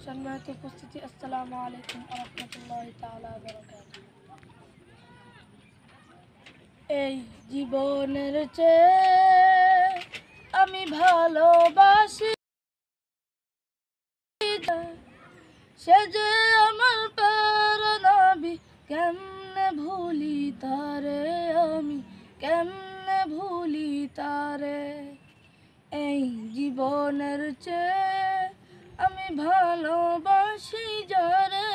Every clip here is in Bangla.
সম্মানিত উপস্থিতি, আসসালামু আলাইকুম ওয়া রাহমাতুল্লাহি তাআলা ওয়া বারাকাতুহু। এই জীবনের চেয়ে আমি ভালোবাসি সে যে আমার প্রাণ, নবী কেমনে ভুলি তারে, আমি কেমনে ভুলি তারে। এই জীবনের চেয়ে আমি ভালোবাসি যারে,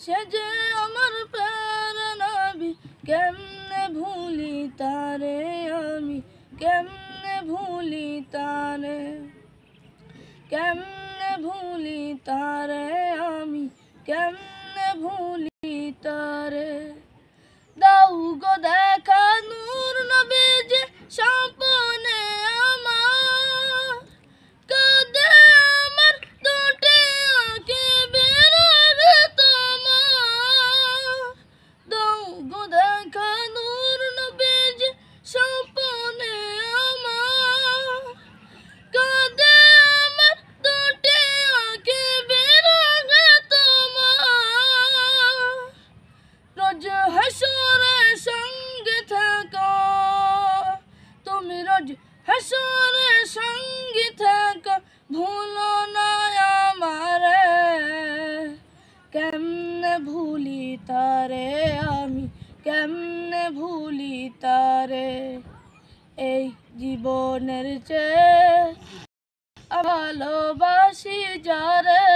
সে যে আমার প্রাণ, নবী কেমনে ভুলি তারে, আমি কেমনে ভুলি তারে, কেমনে ভুলি তারে, আমি কেমনে ভুলি তারে। দাও গো দেখা নূর নবীজি স্বপ্নে আমার, কাঁদে আমার দুটি আঁখি বিরহে তোমার। দাও গো দেখা নূর নবীজি স্বপ্নে আমার, কাঁদে আমার দুটি আঁখি বিরহে তোমার। রোজ হাসরের সঙ্গে থাকো তুমি, রোজ হাসরের সঙ্গে থাকো, ভুলো না আমারে। কেমনে ভুলি তারে, আমি কেমনে ভুলি তারে। এই জীবনের চেয়ে ভালোবাসি যারে,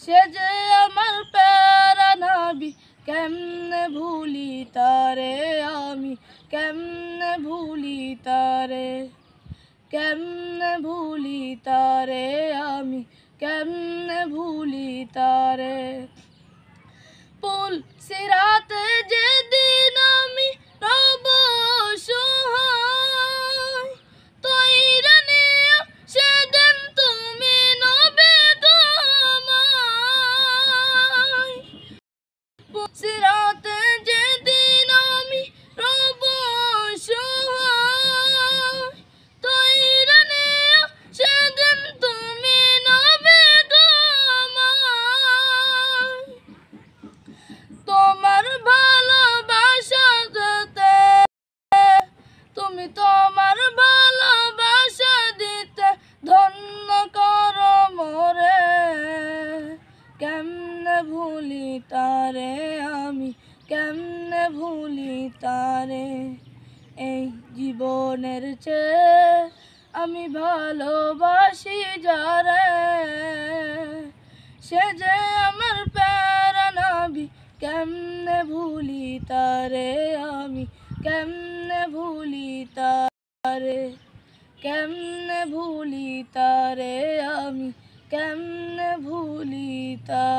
সে যে আমার প্যারা, নবী কেমনে ভুলি তারে, আমি কেমনে ভুলি তারে, কেমনে ভুলি তারে, আমি কেমনে ভুলি তারে। পুল সিরাতে যেদিন আমি রব অসহায়, তৈরা নিয়া সেদিন তুমি নবী গো আমায়। পুল সিরাতে যেদিন আমি রব অসহায়, তৈরা নিয়া সেদিন তুমি নবী গো আমায়। তোমার ভালোবাসা দিতে, তুমি তোমার ভালোবাসা দিতে ধন্য করো মোরে। কেমনে ভুলি তারে, আমি কেমনে ভুলি তারে। এই জীবনের চেয়ে আমি ভালোবাসি যারে, সে যে আমার প্যারা, নবী কেমনে ভুলি তারে, আমি কেমনে ভুলি তারে, কেমনে ভুলি তারে, আমি কেমনে ভুলি তারে।